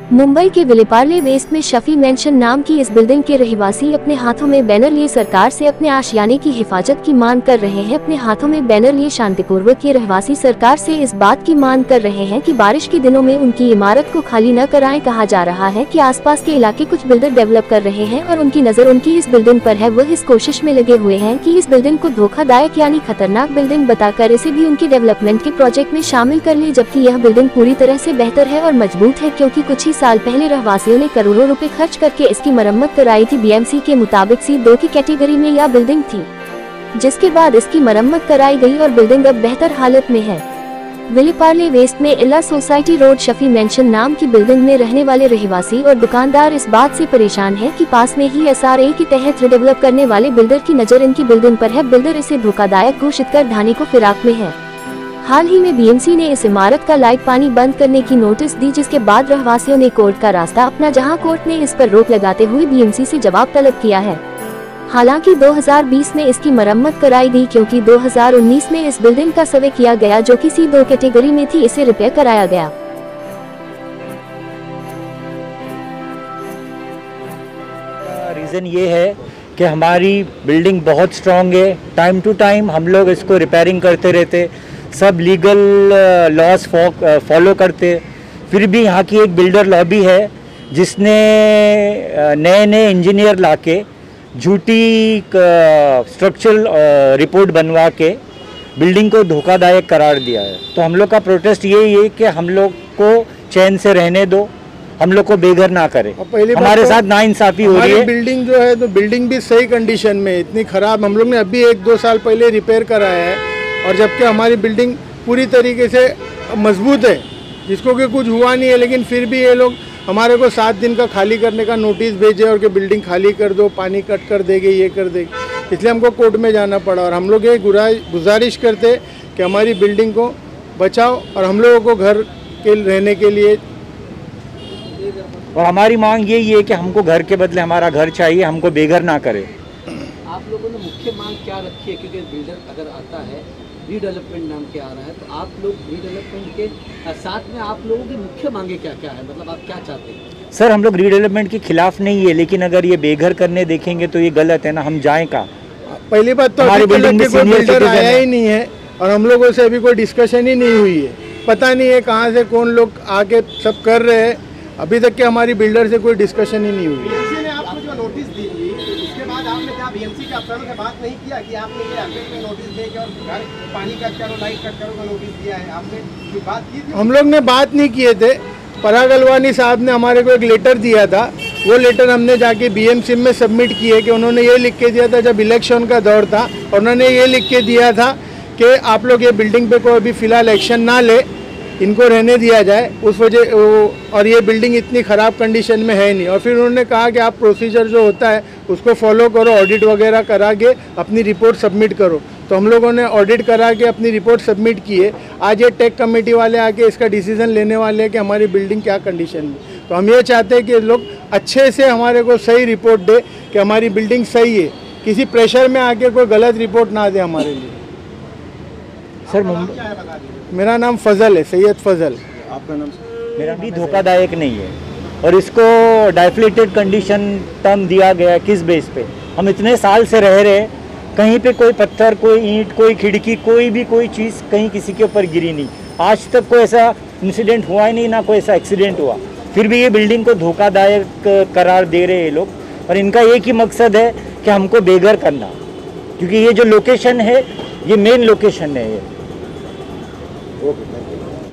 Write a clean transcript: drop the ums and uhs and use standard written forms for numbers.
मुंबई के विलेपार्ले वेस्ट में शफी मेंशन नाम की इस बिल्डिंग के रहवासी अपने हाथों में बैनर लिए सरकार से अपने आशियाने की हिफाजत की मांग कर रहे हैं। अपने हाथों में बैनर लिए शांतिपूर्वक ये रहवासी सरकार से इस बात की मांग कर रहे हैं कि बारिश के दिनों में उनकी इमारत को खाली न कराएं। कहा जा रहा है कि आसपास के इलाके कुछ बिल्डर डेवलप कर रहे हैं और उनकी नजर उनकी इस बिल्डिंग पर है। वह इस कोशिश में लगे हुए हैं कि इस बिल्डिंग को धोखादायक यानी खतरनाक बिल्डिंग बताकर इसे भी उनके डेवलपमेंट के प्रोजेक्ट में शामिल कर ले, जबकि यह बिल्डिंग पूरी तरह से बेहतर है और मजबूत है, क्योंकि कुछ ही साल पहले रहवासियों ने करोड़ों रुपए खर्च करके इसकी मरम्मत कराई थी। बीएमसी के मुताबिक C2 की कैटेगरी में यह बिल्डिंग थी, जिसके बाद इसकी मरम्मत कराई गई और बिल्डिंग अब बेहतर हालत में है। विलेपार्ले वेस्ट में इला सोसाइटी रोड शफी मेंशन नाम की बिल्डिंग में रहने वाले रहवासी और दुकानदार इस बात से परेशान है कि पास में ही SRA के तहत रिडेवलप करने वाले बिल्डर की नजर इनकी बिल्डिंग पर है। बिल्डर इसे धोखादायक घोषित कर ढाने को फिराक में है। हाल ही में बीएमसी ने इस इमारत का लाइट पानी बंद करने की नोटिस दी, जिसके बाद रहवासियों ने कोर्ट का रास्ता अपना, जहां कोर्ट ने इस पर रोक लगाते हुए बीएमसी से जवाब तलब किया है। हालांकि 2020 में इसकी मरम्मत कराई गई, क्योंकि 2019 में इस बिल्डिंग का सर्वे किया गया जो कि C2 कैटेगरी में थी, इसे रिपेयर कराया गया। रीज़न ये है कि हमारी बिल्डिंग बहुत स्ट्रांग है। टाइम टू टाइम हम लोग इसको रिपेयरिंग करते रहते, सब लीगल लॉज फॉलो करते। फिर भी यहाँ की एक बिल्डर लॉबी है जिसने नए इंजीनियर लाके झूठी स्ट्रक्चरल रिपोर्ट बनवा के बिल्डिंग को धोखादायक करार दिया है। तो हम लोग का प्रोटेस्ट यही है कि हम लोग को चैन से रहने दो, हम लोग को बेघर ना करे। हमारे साथ नाइंसाफी हो रही है। बिल्डिंग जो है तो बिल्डिंग भी सही कंडीशन में, इतनी खराब हम लोग ने अभी 1-2 साल पहले रिपेयर कराया है, और जबकि हमारी बिल्डिंग पूरी तरीके से मजबूत है, जिसको कि कुछ हुआ नहीं है, लेकिन फिर भी ये लोग हमारे को 7 दिन का खाली करने का नोटिस भेजे और कि बिल्डिंग खाली कर दो, पानी कट कर देंगे, ये कर देंगे। इसलिए हमको कोर्ट में जाना पड़ा और हम लोग ये गुजारिश करते कि हमारी बिल्डिंग को बचाओ और हम लोगों को घर के रहने के लिए। और हमारी मांग यही है कि हमको घर के बदले हमारा घर चाहिए, हमको बेघर ना करे। आप लोगों ने मुख्य मांग क्या रखी है? क्योंकि बिल्डर अगर आता है रीडेवलपमेंट नाम के आ रहा है, तो आप लोग रीडेवलपमेंट के साथ में आप लोगों की मुख्य मांगे क्या क्या है? मतलब आप क्या चाहते हैं? सर, हम लोग रीडेवलपमेंट के खिलाफ नहीं है, लेकिन अगर ये बेघर करने देखेंगे तो ये गलत है ना। हम जाएं का? पहली बात तो हमारी बिल्डिंग में कोई बिल्डर आया ही नहीं है और हम लोगों से अभी कोई डिस्कशन ही नहीं हुई है। पता नहीं है कहाँ से कौन लोग आके सब कर रहे हैं। अभी तक के हमारी बिल्डर से कोई डिस्कशन ही नहीं हुई। बीएमसी ने आपको जो नोटिस दी थी, उसके बाद आपने क्या बीएमसी के अफसरों से बात नहीं किया कि आपने ये अफेक्ट में नोटिस दे के और घर पानी कट करो, लाइट कट करो का नोटिस दिया है? आपने कोई बात की थी? हम लोग ने बात नहीं किए थे। पराग अलवानी साहब ने हमारे को एक लेटर दिया था, वो लेटर हमने जाके बीएमसी में सबमिट किए कि उन्होंने ये लिख के दिया था, जब इलेक्शन का दौर था, उन्होंने ये लिख के दिया था कि आप लोग ये बिल्डिंग पे कोई अभी फ़िलहाल एक्शन ना ले, इनको रहने दिया जाए उस वजह, और ये बिल्डिंग इतनी ख़राब कंडीशन में है नहीं। और फिर उन्होंने कहा कि आप प्रोसीजर जो होता है उसको फॉलो करो, ऑडिट वगैरह करा के अपनी रिपोर्ट सबमिट करो। तो हम लोगों ने ऑडिट करा के अपनी रिपोर्ट सबमिट की है। आज ये टेक कमेटी वाले आके इसका डिसीजन लेने वाले हैं कि हमारी बिल्डिंग क्या कंडीशन में। तो हम ये चाहते हैं कि लोग अच्छे से हमारे को सही रिपोर्ट दे कि हमारी बिल्डिंग सही है, किसी प्रेशर में आके कोई गलत रिपोर्ट ना दे हमारे लिए। सर, मेरा नाम फजल है, सैयद फजल। आपका नाम? मेरा भी धोखादायक नहीं है, और इसको डाइफ्लेटेड कंडीशन टर्म दिया गया किस बेस पे? हम इतने साल से रह रहे, कहीं पे कोई पत्थर, कोई ईंट, कोई खिड़की, कोई चीज़ कहीं किसी के ऊपर गिरी नहीं। आज तक कोई ऐसा इंसिडेंट हुआ ही नहीं, ना कोई ऐसा एक्सीडेंट हुआ। फिर भी ये बिल्डिंग को धोखादायक करार दे रहे हैं लोग, और इनका एक ही मकसद है कि हमको बेघर करना, क्योंकि ये जो लोकेशन है ये मेन लोकेशन है। ये ओके, थैंक यू।